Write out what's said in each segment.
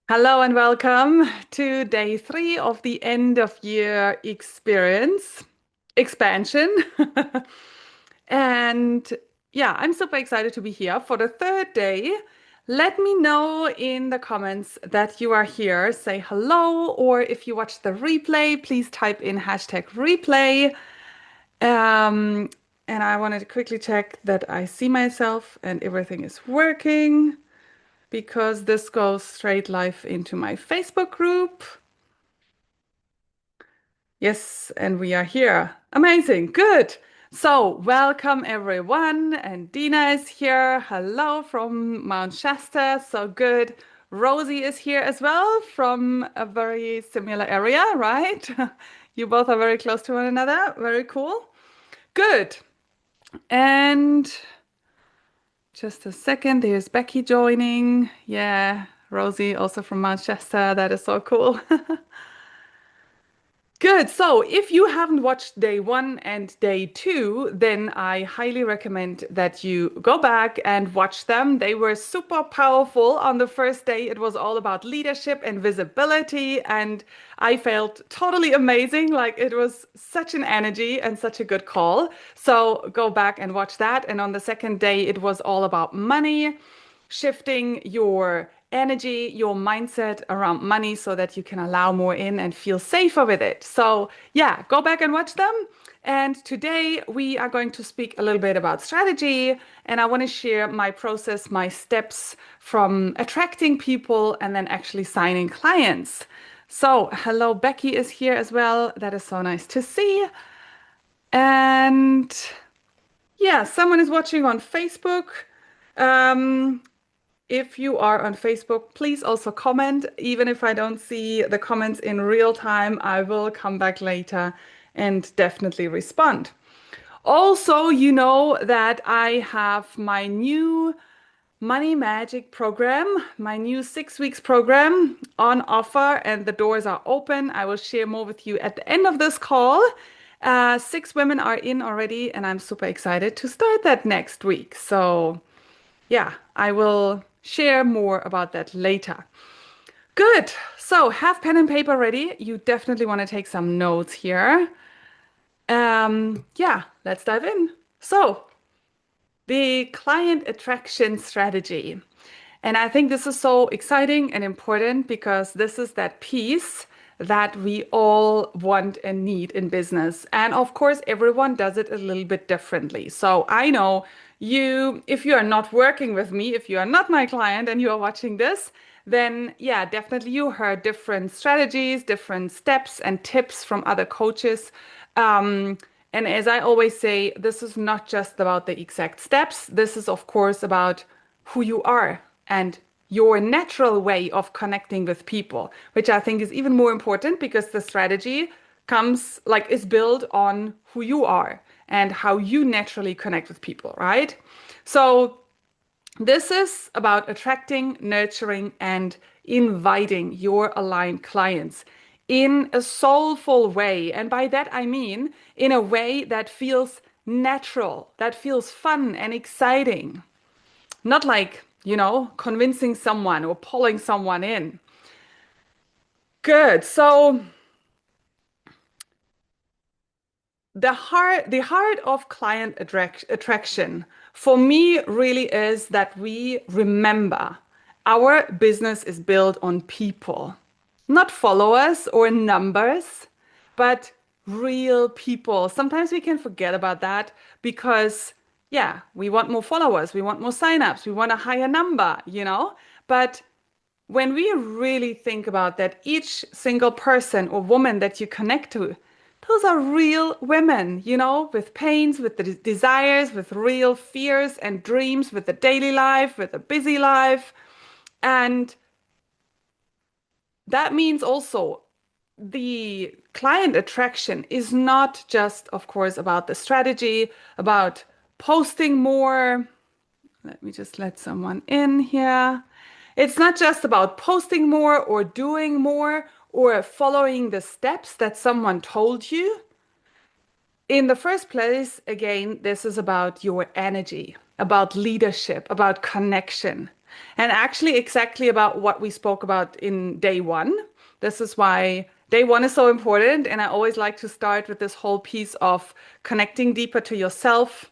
Hello and welcome to day three of the end of year experience expansion. And yeah, I'm super excited to be here for the third day. Let me know in the comments that you are here. Say hello, or if you watch the replay, please type in hashtag replay. Um, and I wanted to quickly check that I see myself and everything is working because this goes straight live into my Facebook group. Yes, and we are here. Amazing. Good. So, welcome everyone. And Dina is here. Hello from Mount Shasta. So good. Rosie is here as well from a very similar area, right? You both are very close to one another. Very cool. Good. And just a second, there's Becky joining. Yeah, Rosie also from Manchester. That is so cool. Good. So, if you haven't watched day one and day two, then I highly recommend that you go back and watch them. They were super powerful. On the first day, it was all about leadership and visibility, and I felt totally amazing. Like it was such an energy and such a good call. So, go back and watch that. And on the second day, it was all about money, shifting your energy, your mindset around money so that you can allow more in and feel safer with it. So, yeah, go back and watch them. And today we are going to speak a little bit about strategy. And I want to share my process, my steps from attracting people and then actually signing clients. So, hello, Becky is here as well. That is so nice to see. And yeah, someone is watching on Facebook. Um, if you are on Facebook, please also comment. Even if I don't see the comments in real time, I will come back later and definitely respond. Also, you know that I have my new Money Magic program, my new 6 weeks program on offer, and the doors are open. I will share more with you at the end of this call. 6 women are in already, and I'm super excited to start that next week. So, yeah, I will share more about that later. Good. So have pen and paper ready. You definitely want to take some notes here. Yeah, let's dive in. So the client attraction strategy. And I think this is so exciting and important because this is that piece that we all want and need in business. And of course, everyone does it a little bit differently. So I know you, if you are not working with me, if you are not my client and you are watching this, then yeah, definitely you heard different strategies, different steps and tips from other coaches. Um, and as I always say, this is not just about the exact steps. This is, of course, about who you are and your natural way of connecting with people, which I think is even more important because the strategy comes like is built on who you are and how you naturally connect with people, right? So this is about attracting, nurturing, and inviting your aligned clients in a soulful way. And by that, I mean in a way that feels natural, that feels fun and exciting. Not like, convincing someone or pulling someone in. Good. So the heart of client attraction for me really is that we remember our business is built on people, not followers or numbers, but real people. Sometimes we can forget about that because, yeah, we want more followers, we want more signups, we want a higher number. But when we really think about that, each single person or woman that you connect to, those are real women, with pains, with the desires, with real fears and dreams, with the daily life, with a busy life. And that means also the client attraction is not just, of course, about the strategy, about posting more. Let me just let someone in here. It's not just about posting more or doing more or following the steps that someone told you. In the first place, again, this is about your energy, about leadership, about connection. And actually, exactly about what we spoke about in day one. This is why day one is so important. And I always like to start with this whole piece of connecting deeper to yourself,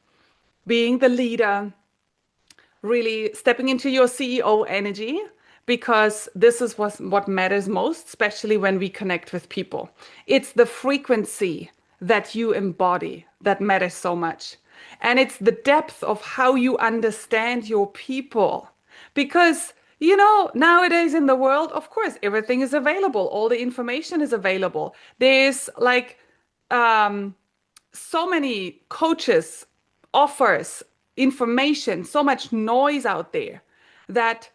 being the leader, really stepping into your CEO energy, because this is what matters most, especially when we connect with people. It's the frequency that you embody that matters so much. And it's the depth of how you understand your people. Because, nowadays in the world, of course, everything is available, all the information is available. There's like, um, so many coaches, offers, information, so much noise out there that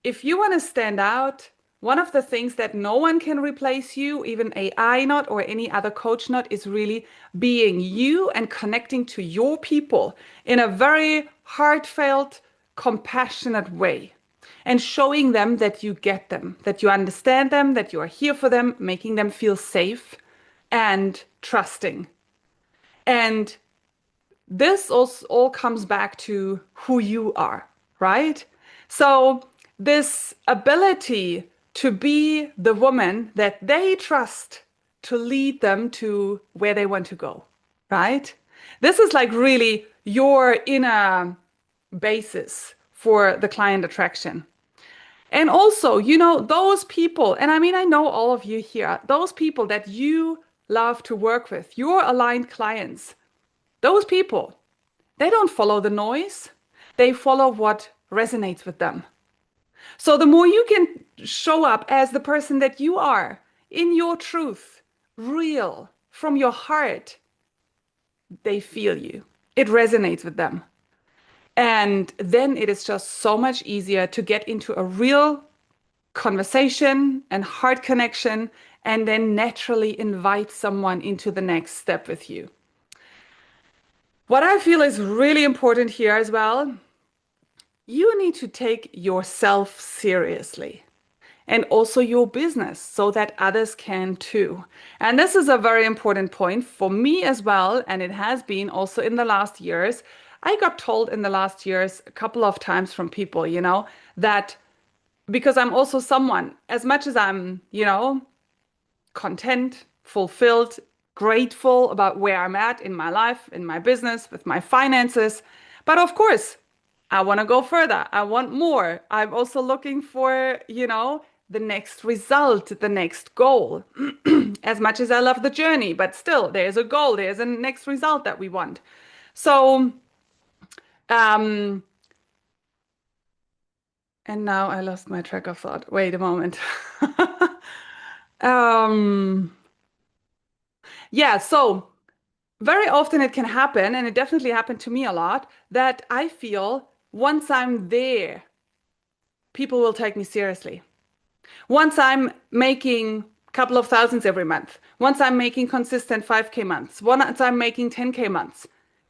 if you want to stand out, one of the things that no one can replace you, even AI not or any other coach not, is really being you and connecting to your people in a very heartfelt, compassionate way. And showing them that you get them, that you understand them, that you are here for them, making them feel safe and trusting. And this also all comes back to who you are, right? So this ability to be the woman that they trust to lead them to where they want to go, right? This is like really your inner basis for the client attraction. And also, those people, and I mean, I know all of you here, those people that you love to work with, your aligned clients, those people, they don't follow the noise. They follow what resonates with them. So the more you can show up as the person that you are, in your truth, real, from your heart, they feel you. It resonates with them. And then it is just so much easier to get into a real conversation and heart connection, and then naturally invite someone into the next step with you. What I feel is really important here as well, you need to take yourself seriously and also your business so that others can too. And this is a very important point for me as well. And it has been also in the last years. I got told in the last years a couple of times from people, that because I'm also someone, as much as I'm, content, fulfilled, grateful about where I'm at in my life, in my business, with my finances. But of course, I want to go further. I want more. I'm also looking for, the next result, the next goal. As much as I love the journey, but still, there's a goal, there's a next result that we want. So, um, and now I lost my track of thought. Wait a moment. Um, yeah, so very often it can happen, and it definitely happened to me a lot, that I feel once I'm there, people will take me seriously. Once I'm making a couple of thousands every month, once I'm making consistent 5K months, once I'm making 10K months,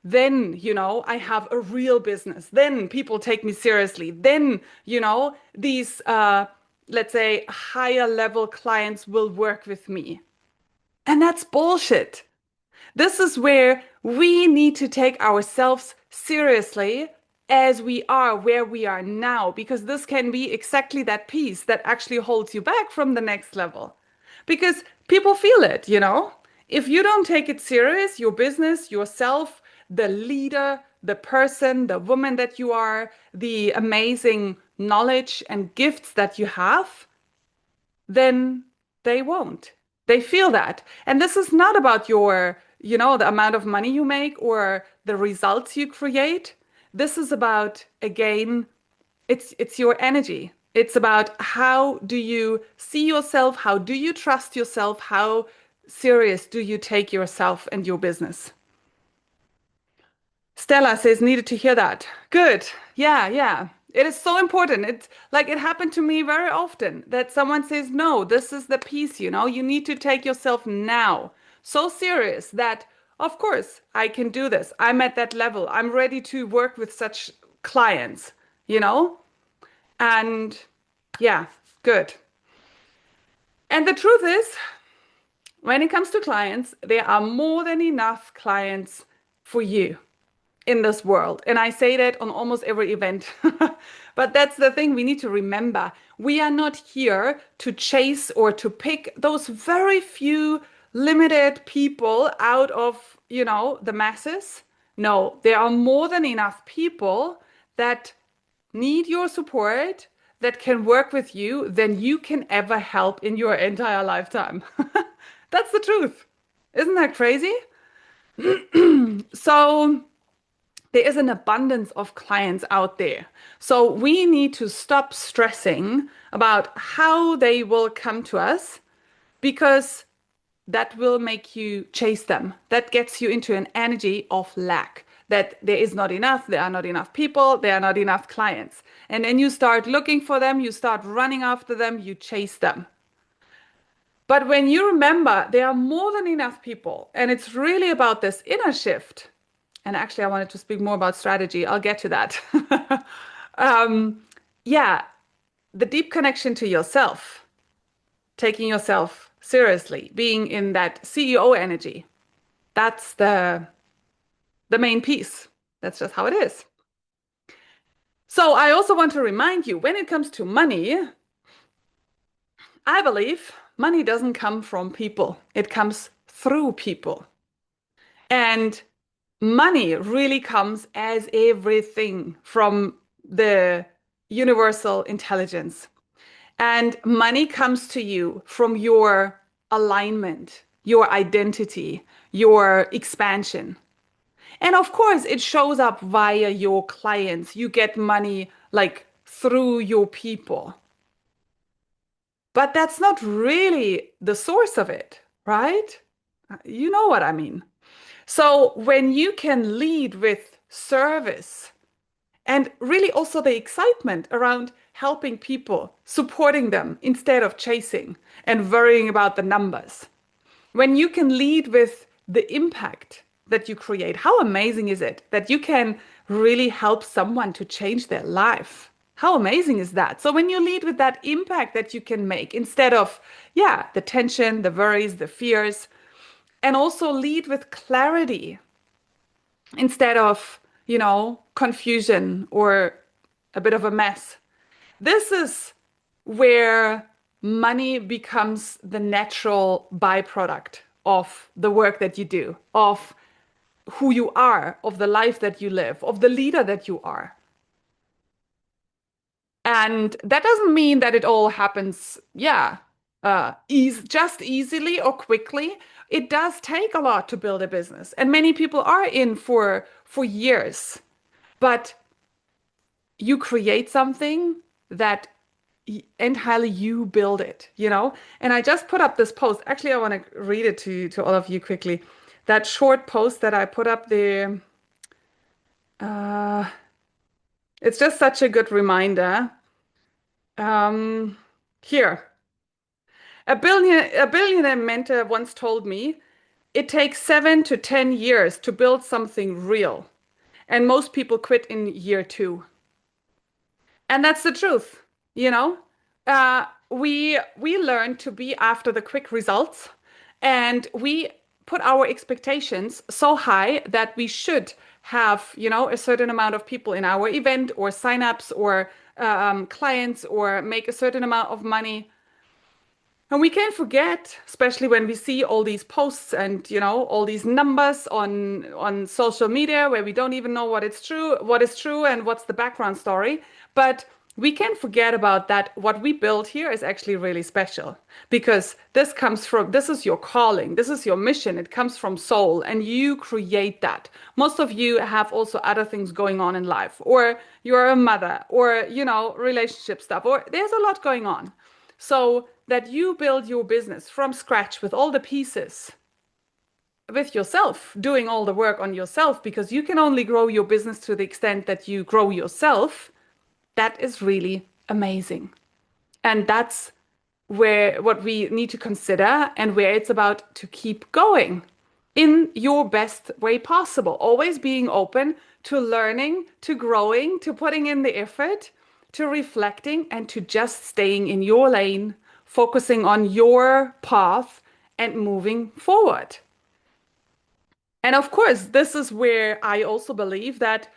then, I have a real business. Then people take me seriously. Then, these, let's say, higher level clients will work with me. And that's bullshit. This is where we need to take ourselves seriously as we are where we are now, because this can be exactly that piece that actually holds you back from the next level. Because people feel it, If you don't take it serious, your business, yourself, the leader, the person, the woman that you are, the amazing knowledge and gifts that you have, then they won't. They feel that. And this is not about your, the amount of money you make or the results you create. This is about, again, it's your energy. It's about how do you see yourself? How do you trust yourself? How serious do you take yourself and your business? Stella says, needed to hear that. Good. Yeah, yeah. It is so important. It's like it happened to me very often that someone says, no, this is the piece, you need to take yourself now. So serious that, of course, I can do this. I'm at that level. I'm ready to work with such clients, you know? And yeah, good. And the truth is, when it comes to clients, there are more than enough clients for you. in this world. And I say that on almost every event. But that's the thing we need to remember. We are not here to chase or to pick those very few limited people out of, the masses. No, there are more than enough people that need your support, that can work with you, than you can ever help in your entire lifetime. That's the truth. Isn't that crazy? So there is an abundance of clients out there. So we need to stop stressing about how they will come to us, because that will make you chase them. That gets you into an energy of lack, that there is not enough, there are not enough people, there are not enough clients. And then you start looking for them, you start running after them, you chase them. But when you remember there are more than enough people, and it's really about this inner shift, and actually, I wanted to speak more about strategy. I'll get to that. um, yeah, the deep connection to yourself, taking yourself seriously, being in that CEO energy. That's the main piece. That's just how it is. So I also want to remind you, when it comes to money, I believe money doesn't come from people. It comes through people. And money really comes as everything from the universal intelligence. And money comes to you from your alignment, your identity, your expansion. And of course, it shows up via your clients. You get money like through your people. But that's not really the source of it, right? You know what I mean. So when you can lead with service and really also the excitement around helping people, supporting them instead of chasing and worrying about the numbers, when you can lead with the impact that you create, how amazing is it that you can really help someone to change their life? How amazing is that? So when you lead with that impact that you can make instead of, yeah, the tension, the worries, the fears, and also lead with clarity instead of, confusion or a bit of a mess. This is where money becomes the natural byproduct of the work that you do, of who you are, of the life that you live, of the leader that you are. And that doesn't mean that it all happens, yeah, just easily or quickly. It does take a lot to build a business, and many people are in for years. But you create something that entirely you build it. And I just put up this post. Actually, I want to read it to all of you quickly. That short post that I put up there. Uh, it's just such a good reminder. Um, Here, a billionaire mentor once told me it takes 7 to 10 years to build something real, and most people quit in year two. And that's the truth, you know. We learn to be after the quick results, and we put our expectations so high that we should have, a certain amount of people in our event or signups or clients or make a certain amount of money. And we can't forget, especially when we see all these posts and all these numbers on social media where we don't even know what is true and what's the background story. But we can't forget about that. What we build here is actually really special, because this is your calling, this is your mission. It comes from soul, and you create that. Most of you have also other things going on in life, or you're a mother, or relationship stuff, or there's a lot going on. So that you build your business from scratch with all the pieces, with yourself, doing all the work on yourself, because you can only grow your business to the extent that you grow yourself. That is really amazing. And that's where what we need to consider, and where it's about to keep going in your best way possible. Always being open to learning, to growing, to putting in the effort, to reflecting, and to just staying in your lane, focusing on your path and moving forward. And of course, this is where I also believe that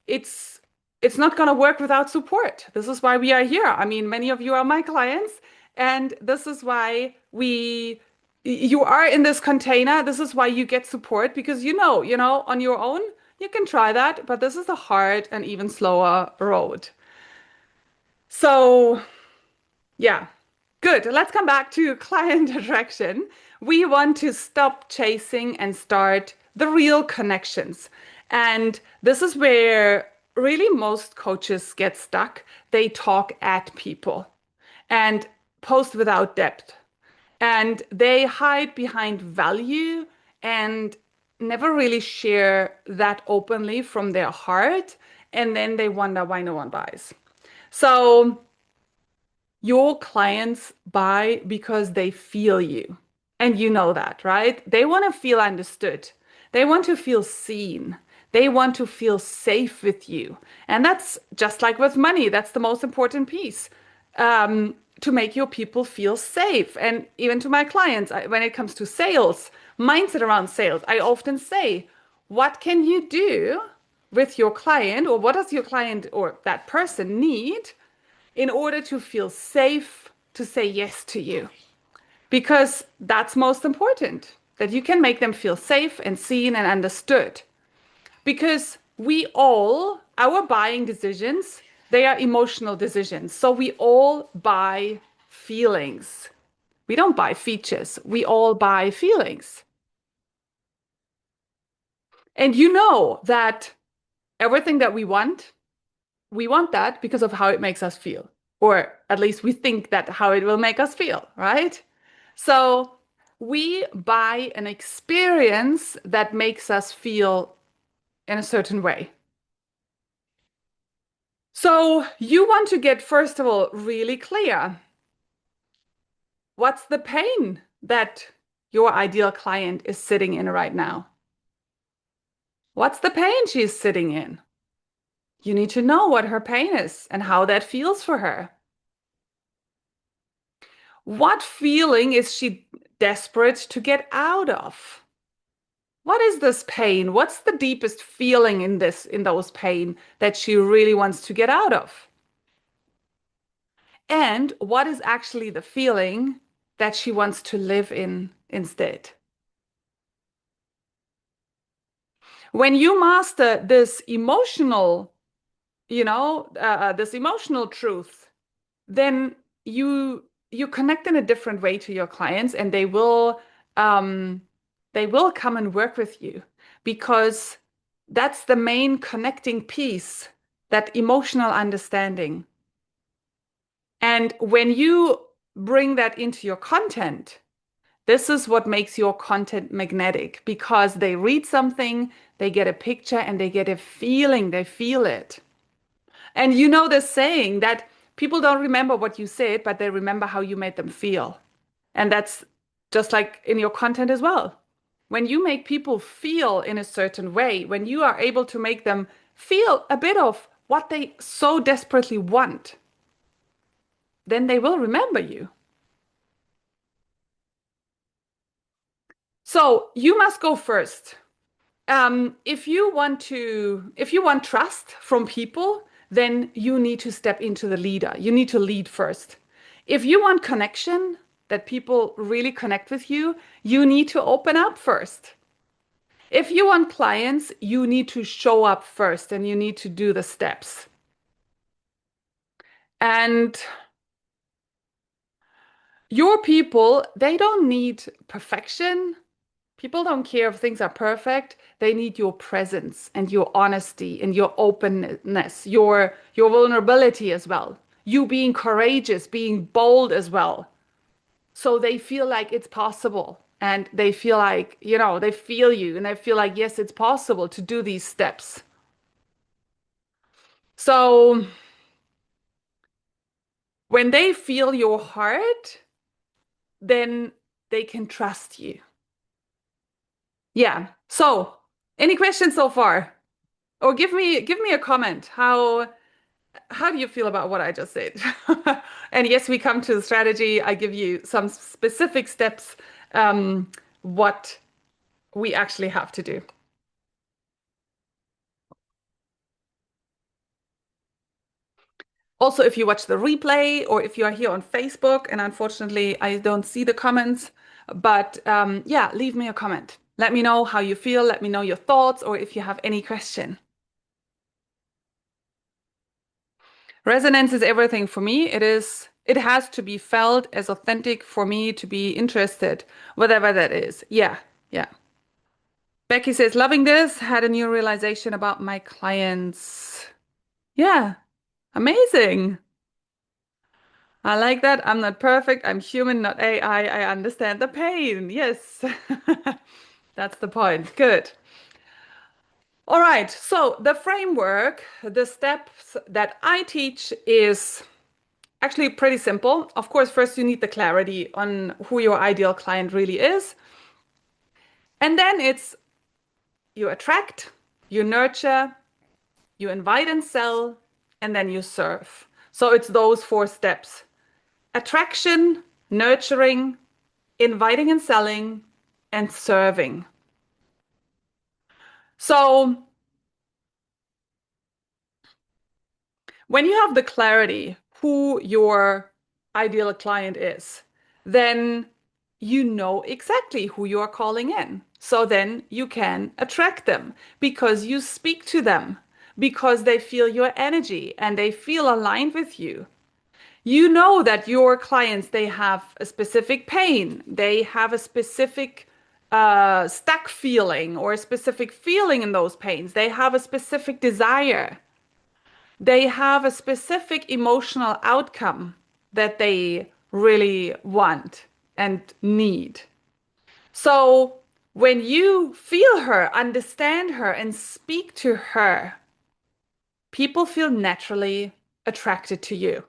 it's it's not going to work without support. This is why we are here. I mean, many of you are my clients, and this is why you are in this container. This is why you get support because on your own, you can try that, but this is a hard and even slower road. So, yeah. Good. Let's come back to client attraction. We want to stop chasing and start the real connections. And this is where really most coaches get stuck. They talk at people and post without depth. And they hide behind value and never really share that openly from their heart. And then they wonder why no one buys. So, your clients buy because they feel you. And you know that, right? They want to feel understood. They want to feel seen. They want to feel safe with you. And that's just like with money. That's the most important piece. To make your people feel safe. And even to my clients, when it comes to sales, mindset around sales, I often say, what can you do with your client, or what does your client or that person need in order to feel safe to say yes to you? Because that's most important, that you can make them feel safe and seen and understood. Because our buying decisions, they are emotional decisions. So we all buy feelings. We don't buy features. We all buy feelings. And you know that everything that we want that because of how it makes us feel. Or at least we think that how it will make us feel, right? So we buy an experience that makes us feel in a certain way. So you want to get, first of all, really clear. What's the pain that your ideal client is sitting in right now? What's the pain she's sitting in? You need to know what her pain is and how that feels for her. What feeling is she desperate to get out of? What is this pain? What's the deepest feeling in those pain that she really wants to get out of? And what is actually the feeling that she wants to live in instead? When you master this emotional truth, then you connect in a different way to your clients, and um, they will come and work with you because that's the main connecting piece, that emotional understanding. And when you bring that into your content, this is what makes your content magnetic because they read something, they get a picture, and they get a feeling, they feel it. And you know this saying that people don't remember what you said, but they remember how you made them feel. And that's just like in your content as well. When you make people feel in a certain way, when you are able to make them feel a bit of what they so desperately want, then they will remember you. So you must go first. If you want trust from people, then you need to step into the leader. You need to lead first. If you want connection, that people really connect with you, you need to open up first. If you want clients, you need to show up first and you need to do the steps. And your people, they don't need perfection. People don't care if things are perfect. They need your presence and your honesty and your openness, your vulnerability as well. You being courageous, being bold as well. So they feel like it's possible and they feel like, they feel you and they feel like, yes, it's possible to do these steps. So when they feel your heart, then they can trust you. Yeah. So, any questions so far? Or give me a comment. How do you feel about what I just said? And yes, we come to the strategy. I give you some specific steps, what we actually have to do. Also, if you watch the replay or if you are here on Facebook, and unfortunately I don't see the comments, but yeah, leave me a comment. Let me know how you feel. Let me know your thoughts or if you have any question. Resonance is everything for me. It has to be felt as authentic for me to be interested, whatever that is. Yeah, yeah. Becky says, loving this, had a new realization about my clients. Yeah, amazing. I like that. I'm not perfect. I'm human, not AI. I understand the pain. Yes. That's the point. Good. All right. So the framework, the steps that I teach is actually pretty simple. Of course, first you need the clarity on who your ideal client really is. And then it's you attract, you nurture, you invite and sell, and then you serve. So it's those four steps: attraction, nurturing, inviting and selling, and serving. So when you have the clarity who your ideal client is, then you know exactly who you are calling in. So then you can attract them because you speak to them, because they feel your energy and they feel aligned with you. You know that your clients, they have a specific pain, they have a specific stuck feeling or a specific feeling in those pains. They have a specific desire. They have a specific emotional outcome that they really want and need. So when you feel her, understand her, and speak to her, people feel naturally attracted to you.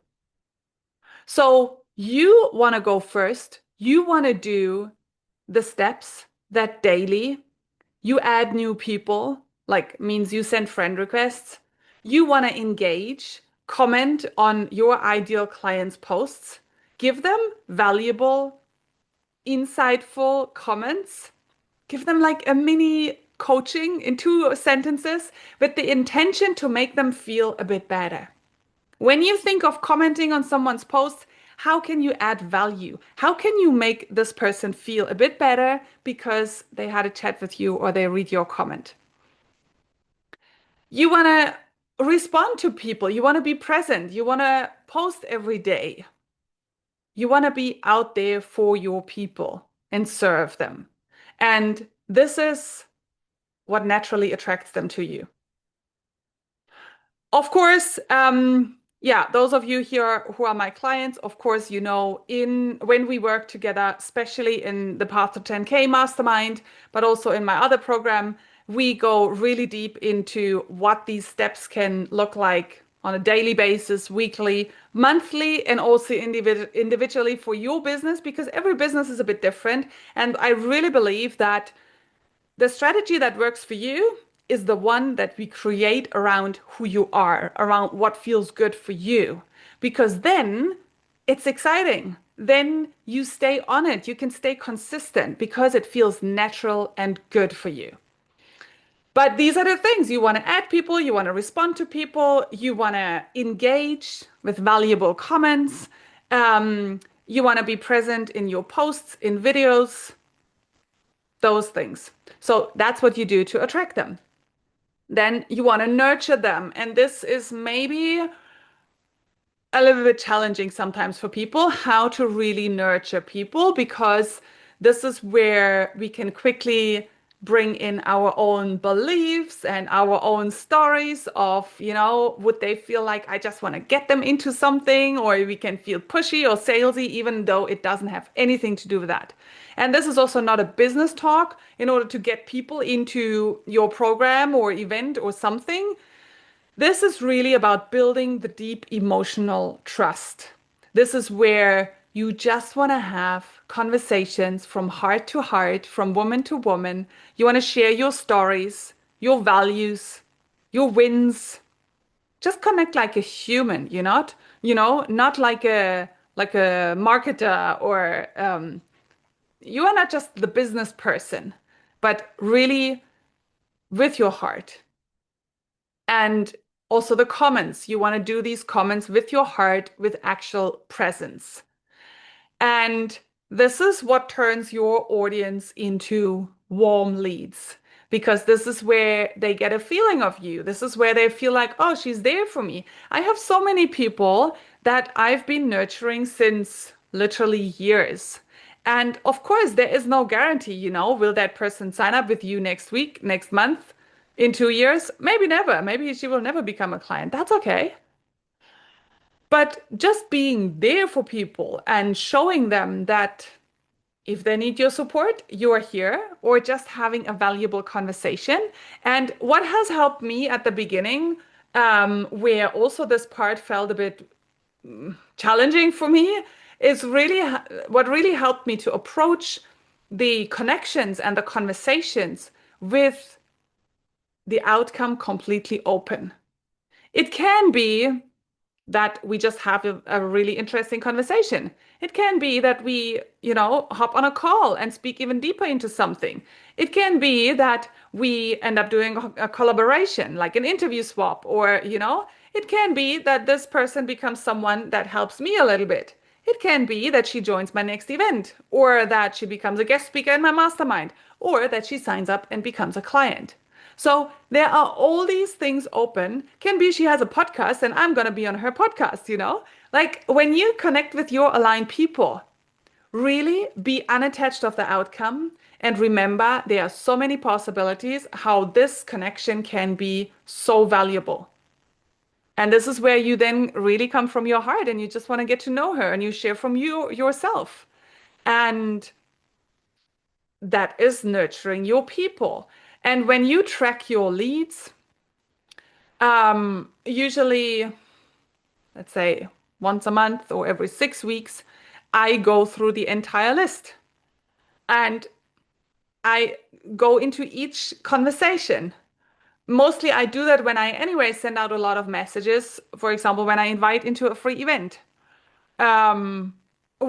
So you want to go first. You want to do the steps that daily you add new people, like means you send friend requests. You want to engage, comment on your ideal clients' posts, give them valuable, insightful comments, give them like a mini coaching in 2 sentences with the intention to make them feel a bit better. When you think of commenting on someone's post, how can you add value? How can you make this person feel a bit better because they had a chat with you or they read your comment? You want to respond to people. You want to be present. You want to post every day. You want to be out there for your people and serve them. And this is what naturally attracts them to you. Of course, yeah, those of you here who are my clients, of course, you know, in when we work together, especially in the Path to 10K Mastermind, but also in my other program, we go really deep into what these steps can look like on a daily basis, weekly, monthly, and also individually for your business, because every business is a bit different. And I really believe that the strategy that works for you is the one that we create around who you are, around what feels good for you. Because then it's exciting. Then you stay on it. You can stay consistent because it feels natural and good for you. But these are the things you want to add people, you want to respond to people, you want to engage with valuable comments, you want to be present in your posts, in videos, those things. So that's what you do to attract them. Then you want to nurture them. And this is maybe a little bit challenging sometimes for people, how to really nurture people, because this is where we can quickly bring in our own beliefs and our own stories of, you know, would they feel like I just want to get them into something, or we can feel pushy or salesy, even though it doesn't have anything to do with that. And this is also not a business talk in order to get people into your program or event or something. This is really about building the deep emotional trust. This is where you just want to have conversations from heart to heart, from woman to woman. You want to share your stories, your values, your wins. Just connect like a human, not like a marketer or you are not just the business person, but really with your heart. And Also the comments. You want to do these comments with your heart, with actual presence. And this is what turns your audience into warm leads because this is where they get a feeling of you. This is where they feel like, oh, she's there for me. I have so many people that I've been nurturing since literally years. And of course, there is no guarantee, will that person sign up with you next week, next month, in 2 years? Maybe never. Maybe she will never become a client. That's okay. But just being there for people and showing them that if they need your support, you are here, or just having a valuable conversation. And what has helped me at the beginning, where also this part felt a bit challenging for me, is really what really helped me to approach the connections and the conversations with the outcome completely open. It can be that we just have a really interesting conversation. It can be that we, hop on a call and speak even deeper into something. It can be that we end up doing a collaboration, like an interview swap, or, it can be that this person becomes someone that helps me a little bit. It can be that she joins my next event, or that she becomes a guest speaker in my mastermind, or that she signs up and becomes a client. So there are all these things open. Can be she has a podcast and I'm going to be on her podcast. Like when you connect with your aligned people, really be unattached of the outcome and remember there are so many possibilities how this connection can be so valuable. And this is where you then really come from your heart and you just want to get to know her and you share from yourself. And that is nurturing your people. And when you track your leads, usually, let's say once a month or every 6 weeks, I go through the entire list and I go into each conversation. Mostly I do that when I anyway send out a lot of messages. For example, when I invite into a free event. Um,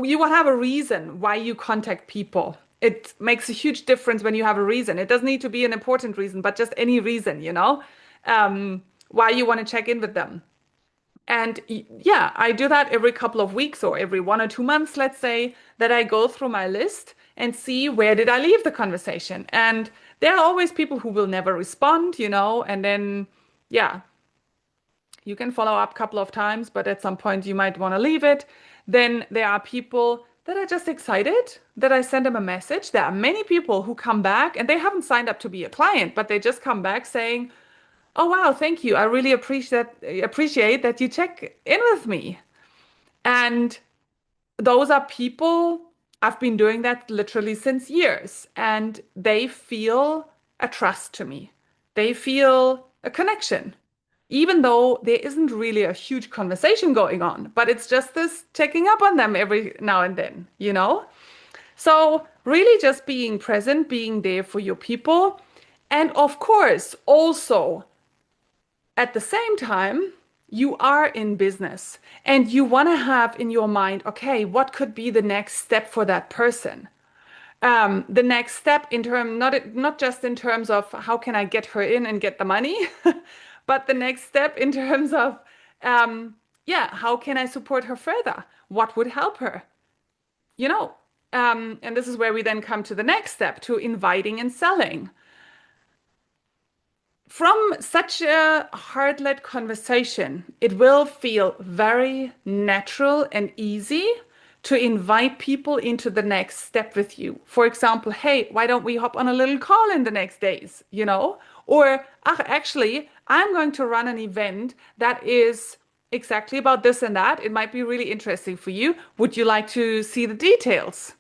you will have a reason why you contact people. It makes a huge difference when you have a reason. It doesn't need to be an important reason, but just any reason, why you want to check in with them. And yeah, I do that every couple of weeks or every 1 or 2 months, let's say, that I go through my list and see where did I leave the conversation. And there are always people who will never respond, and then, yeah, you can follow up a couple of times, but at some point you might want to leave it. Then there are people that are just excited that I send them a message. There are many people who come back and they haven't signed up to be a client, but they just come back saying, "Oh wow, thank you. I really appreciate that you check in with me." And those are people I've been doing that literally since years, and they feel a trust to me. They feel a connection even though there isn't really a huge conversation going on, but it's just this checking up on them every now and then. So really just being present, being there for your people. And of course, also at the same time, you are in business and you want to have in your mind, okay, what could be the next step for that person? The next step in term not just in terms of how can I get her in and get the money, but the next step in terms of yeah, how can I support her further? What would help her? You know, and this is where we then come to the next step, to inviting and selling. From such a heart-led conversation, it will feel very natural and easy to invite people into the next step with you. For example, hey, why don't we hop on a little call in the next days, Or, actually, I'm going to run an event that is exactly about this and that. It might be really interesting for you. Would you like to see the details?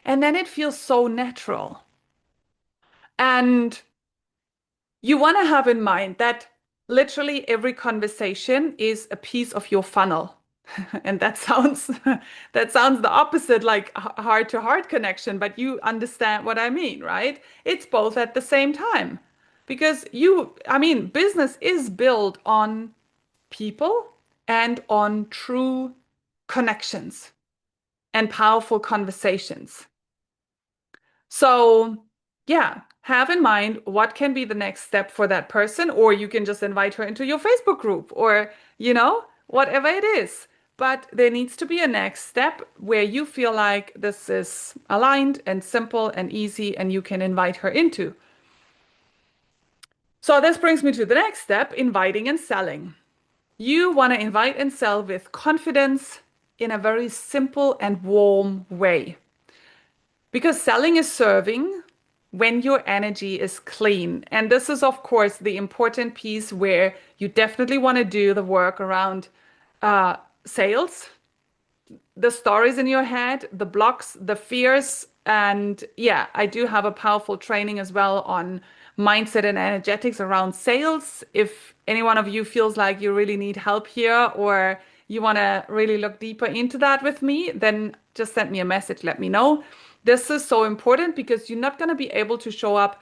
And then it feels so natural. And you want to have in mind that literally every conversation is a piece of your funnel. And that sounds that sounds the opposite, like heart to heart connection, but you understand what I mean, right? It's both at the same time. Because business is built on people and on true connections and powerful conversations. So, yeah, have in mind what can be the next step for that person, or you can just invite her into your Facebook group or, whatever it is. But there needs to be a next step where you feel like this is aligned and simple and easy and you can invite her into. So this brings me to the next step, inviting and selling. You want to invite and sell with confidence in a very simple and warm way. Because selling is serving when your energy is clean. And this is, of course, the important piece where you definitely want to do the work around sales, the stories in your head, the blocks, the fears. And yeah, I do have a powerful training as well on mindset and energetics around sales. If any one of you feels like you really need help here or you want to really look deeper into that with me, then just send me a message, let me know. This is so important because you're not going to be able to show up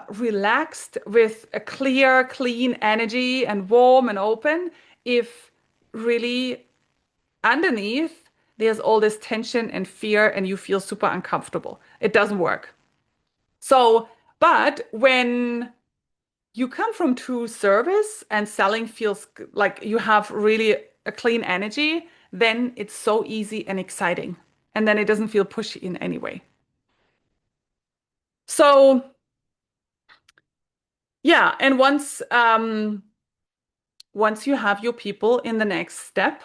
relaxed with a clear, clean energy and warm and open if really underneath there's all this tension and fear and you feel super uncomfortable. It doesn't work. So, but when you come from true service and selling feels like you have really a clean energy, then it's so easy and exciting. And then it doesn't feel pushy in any way. So, yeah, and once you have your people in the next step,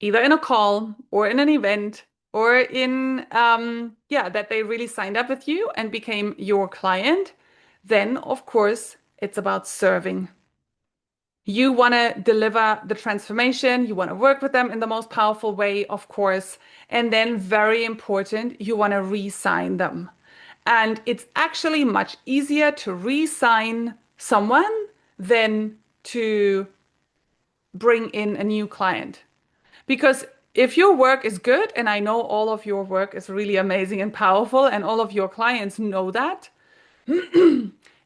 either in a call or in an event or in yeah, that they really signed up with you and became your client, then of course it's about serving. You want to deliver the transformation, you want to work with them in the most powerful way, of course. And then, very important, you want to re-sign them. And it's actually much easier to re-sign someone than to bring in a new client. Because if your work is good, and I know all of your work is really amazing and powerful, and all of your clients know that,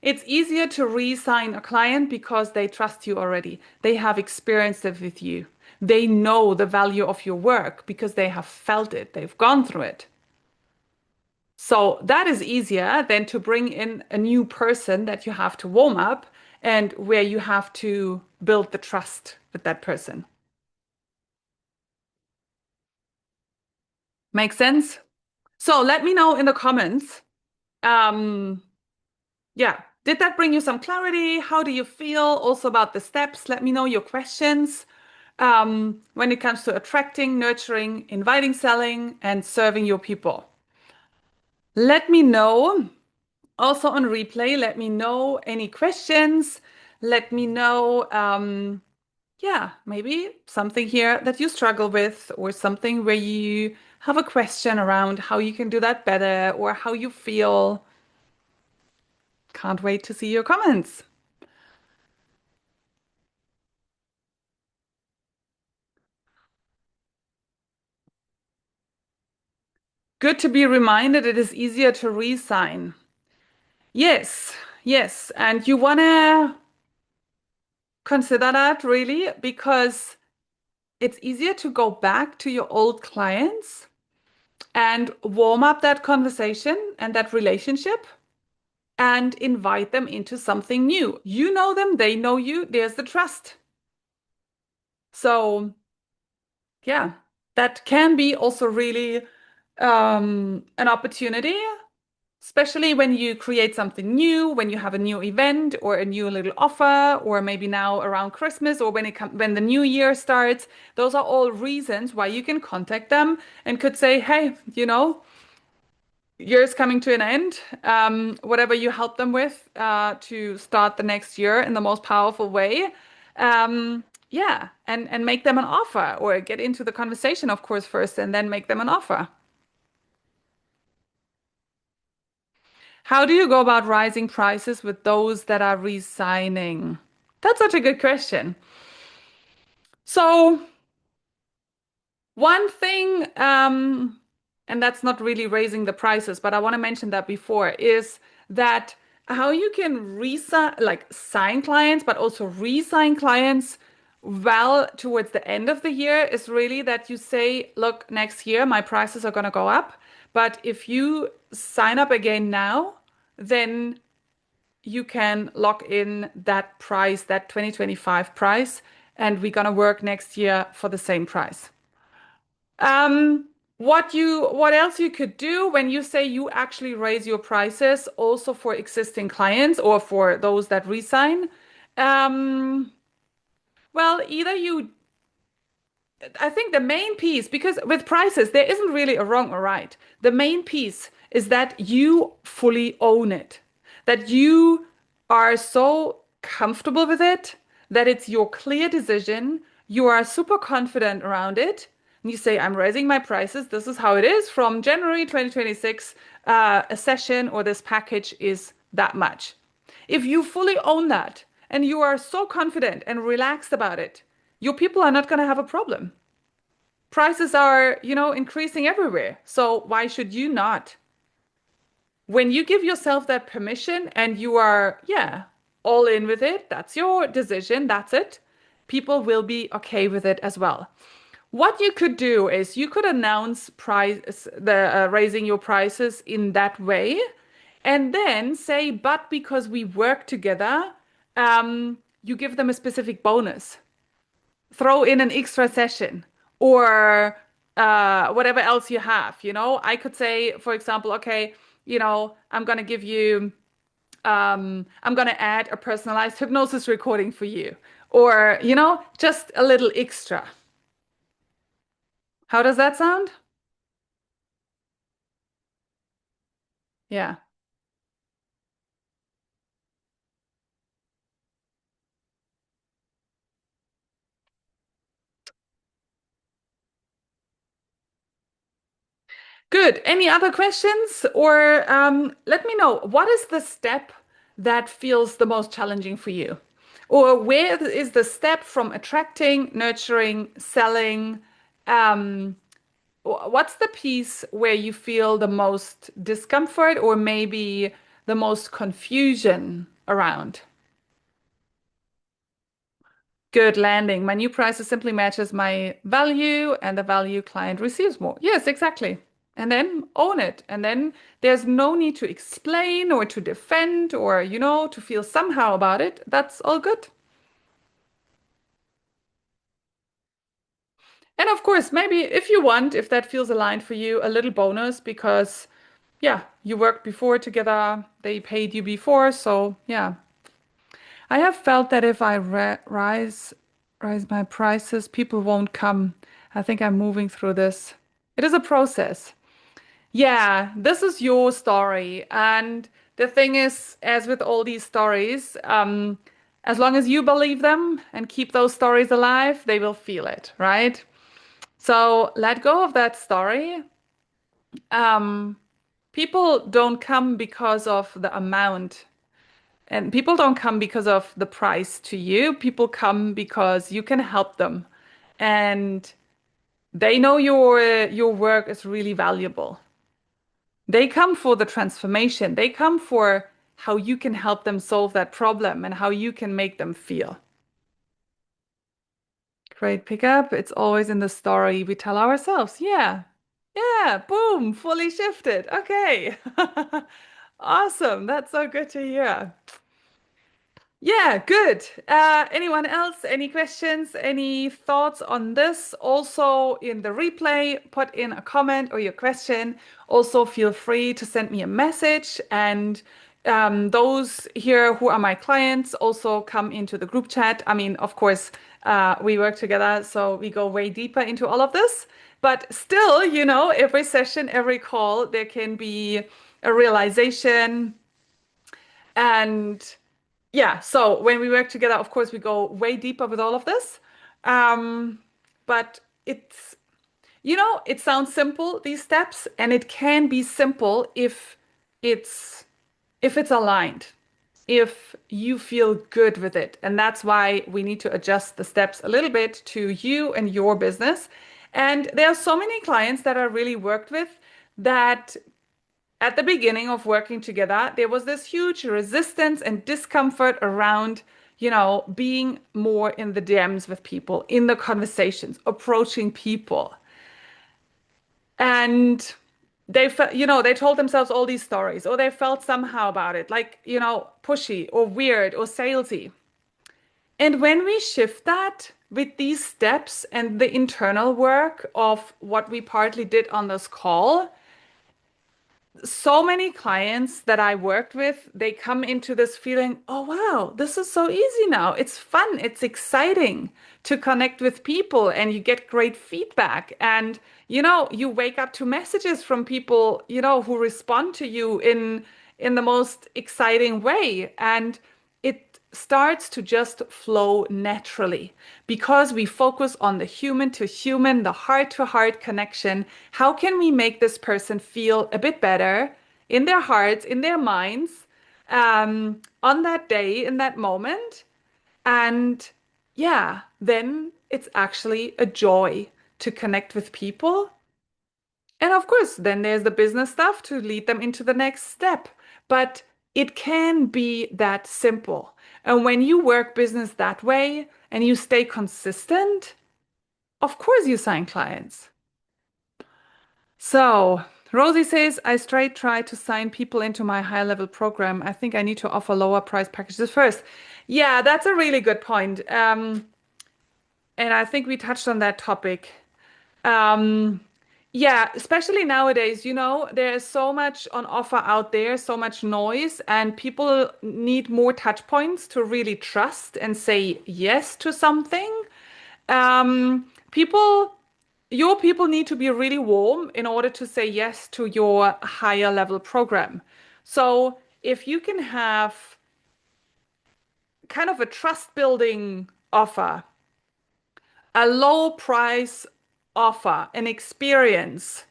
it's easier to re-sign a client because they trust you already. They have experienced it with you. They know the value of your work because they have felt it. They've gone through it. So that is easier than to bring in a new person that you have to warm up and where you have to build the trust with that person. Make sense? So let me know in the comments. Um, yeah, did that bring you some clarity? How do you feel also about the steps? Let me know your questions when it comes to attracting, nurturing, inviting, selling, and serving your people. Let me know also on replay. Let me know any questions. Let me know, yeah, maybe something here that you struggle with or something where you have a question around how you can do that better or how you feel. Can't wait to see your comments. Good to be reminded it is easier to re-sign. Yes, yes. And you want to consider that really because it's easier to go back to your old clients and warm up that conversation and that relationship and invite them into something new. You know them, they know you, there's the trust. So, yeah, that can be also really an opportunity, especially when you create something new, when you have a new event or a new little offer, or maybe now around Christmas or when the new year starts. Those are all reasons why you can contact them and could say, hey, year's coming to an end. Whatever you help them with to start the next year in the most powerful way. Yeah, and make them an offer or get into the conversation, of course, first, and then make them an offer. How do you go about rising prices with those that are resigning? That's such a good question. So, one thing, and that's not really raising the prices, but I want to mention that before, is that how you can resign, like sign clients, but also re-sign clients well towards the end of the year is really that you say, look, next year my prices are going to go up. But if you sign up again now, then you can lock in that price, that 2025 price, and we're going to work next year for the same price. What else you could do when you say you actually raise your prices also for existing clients or for those that resign? Um, well, either you I think the main piece, because with prices, there isn't really a wrong or right. The main piece is that you fully own it, that you are so comfortable with it, that it's your clear decision. You are super confident around it. And you say, I'm raising my prices. This is how it is from January 2026. A session or this package is that much. If you fully own that and you are so confident and relaxed about it, your people are not going to have a problem. Prices are, increasing everywhere. So why should you not? When you give yourself that permission and you are, yeah, all in with it, that's your decision, that's it. People will be okay with it as well. What you could do is you could announce the raising your prices in that way, and then say, but because we work together, you give them a specific bonus, throw in an extra session or whatever else you have. I could say, for example, okay, I'm going to give you, I'm going to add a personalized hypnosis recording for you, or, just a little extra. How does that sound? Yeah. Good. Any other questions? Or let me know, what is the step that feels the most challenging for you? Or where is the step from attracting, nurturing, selling? Um, what's the piece where you feel the most discomfort or maybe the most confusion around? Good landing. My new prices simply matches my value and the value client receives more. Yes, exactly. And then own it. And then there's no need to explain or to defend or, to feel somehow about it. That's all good. And of course, maybe if you want, if that feels aligned for you, a little bonus because, yeah, you worked before together, they paid you before. So, yeah, I have felt that if I rise my prices, people won't come. I think I'm moving through this. It is a process. Yeah, this is your story. And the thing is, as with all these stories, as long as you believe them and keep those stories alive, they will feel it, right? So let go of that story. Um, People don't come because of the amount. And people don't come because of the price to you. People come because you can help them. And they know your work is really valuable. They come for the transformation. They come for how you can help them solve that problem and how you can make them feel. Great pickup. It's always in the story we tell ourselves. Yeah. Yeah. Boom. Fully shifted. Okay. Awesome. That's so good to hear. Yeah, good. Anyone else? Any questions? Any thoughts on this? Also, in the replay, put in a comment or your question. Also, feel free to send me a message. And those here who are my clients also come into the group chat. I mean, of course, we work together, so we go way deeper into all of this. But still, every session, every call, there can be a realization and yeah, so when we work together, of course, we go way deeper with all of this. Um, but it sounds simple, these steps, and it can be simple it's if it's aligned, if you feel good with it. And that's why we need to adjust the steps a little bit to you and your business. And there are so many clients that I really worked with that at the beginning of working together, there was this huge resistance and discomfort around being more in the DMs with people, in the conversations, approaching people. And they felt, they told themselves all these stories, or they felt somehow about it, like, pushy or weird or salesy. And when we shift that with these steps and the internal work of what we partly did on this call, so many clients that I worked with, they come into this feeling, oh, wow, this is so easy now. It's fun. It's exciting to connect with people and you get great feedback. And, you wake up to messages from people, who respond to you in the most exciting way. And it starts to just flow naturally because we focus on the human to human, the heart to heart connection. How can we make this person feel a bit better in their hearts, in their minds, on that day, in that moment? And yeah, then it's actually a joy to connect with people. And of course, then there's the business stuff to lead them into the next step. But it can be that simple. And when you work business that way and you stay consistent, of course you sign clients. So Rosie says, I straight try to sign people into my high level program. I think I need to offer lower price packages first. Yeah, that's a really good point. And I think we touched on that topic. Um, yeah, especially nowadays, there's so much on offer out there, so much noise, and people need more touch points to really trust and say yes to something. People, your people need to be really warm in order to say yes to your higher level program. So if you can have kind of a trust building offer, a low price offer, an experience.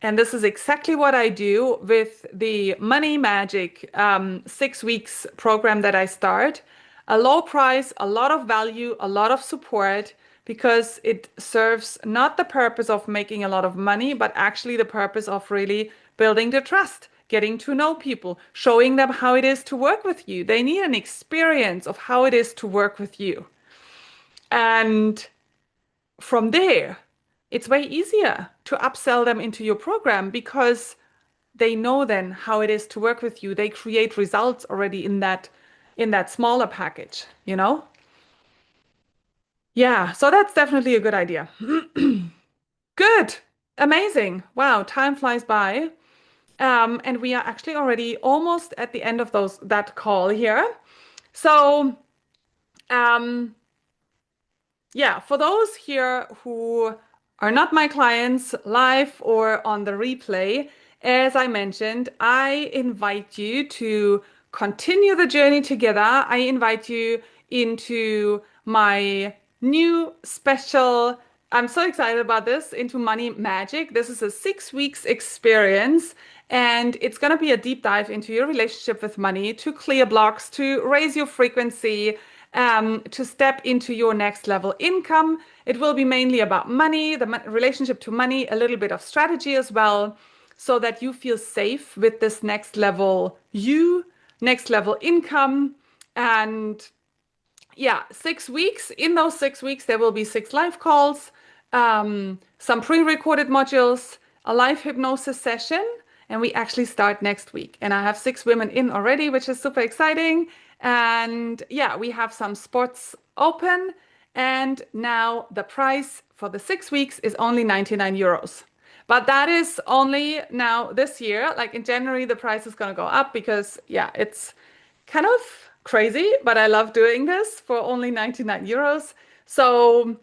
And this is exactly what I do with the Money Magic 6 weeks program that I start. A low price, a lot of value, a lot of support, because it serves not the purpose of making a lot of money, but actually the purpose of really building the trust, getting to know people, showing them how it is to work with you. They need an experience of how it is to work with you. And from there, it's way easier to upsell them into your program because they know then how it is to work with you. They create results already in that smaller package, you know? Yeah, so that's definitely a good idea. Good. Amazing. Wow, time flies by. And we are actually already almost at the end of that call here. So, um, yeah, for those here who are not my clients live or on the replay, as I mentioned, I invite you to continue the journey together. I invite you into my new special, I'm so excited about this, into Money Magic. This is a 6 weeks experience. And it's going to be a deep dive into your relationship with money, to clear blocks, to raise your frequency, to step into your next level income. It will be mainly about money, the relationship to money, a little bit of strategy as well, so that you feel safe with this next level next level income. And yeah, 6 weeks. In those 6 weeks, there will be 6 live calls, some pre-recorded modules, a live hypnosis session, and we actually start next week. And I have 6 women in already, which is super exciting. And yeah, we have some spots open. And now the price for the 6 weeks is only 99 euros. But that is only now this year. Like in January, the price is going to go up because, yeah, it's kind of crazy, but I love doing this for only 99 euros. So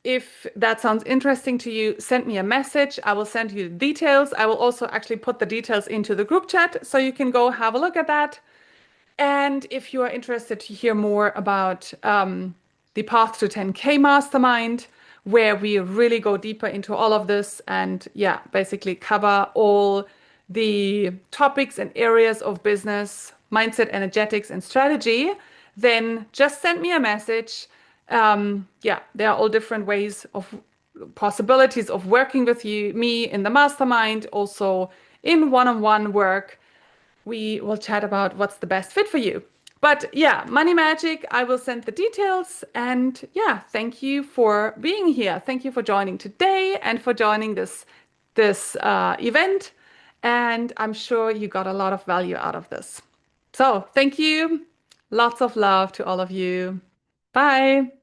if that sounds interesting to you, send me a message. I will send you the details. I will also actually put the details into the group chat so you can go have a look at that. And if you are interested to hear more about the Path to 10K Mastermind, where we really go deeper into all of this and, yeah, basically cover all the topics and areas of business, mindset, energetics, and strategy, then just send me a message. Yeah, there are all different ways of possibilities of working with me in the mastermind, also in one-on-one work. We will chat about what's the best fit for you. But yeah, Money Magic, I will send the details. And yeah, thank you for being here. Thank you for joining today and for joining this event. And I'm sure you got a lot of value out of this. So thank you. Lots of love to all of you. Bye.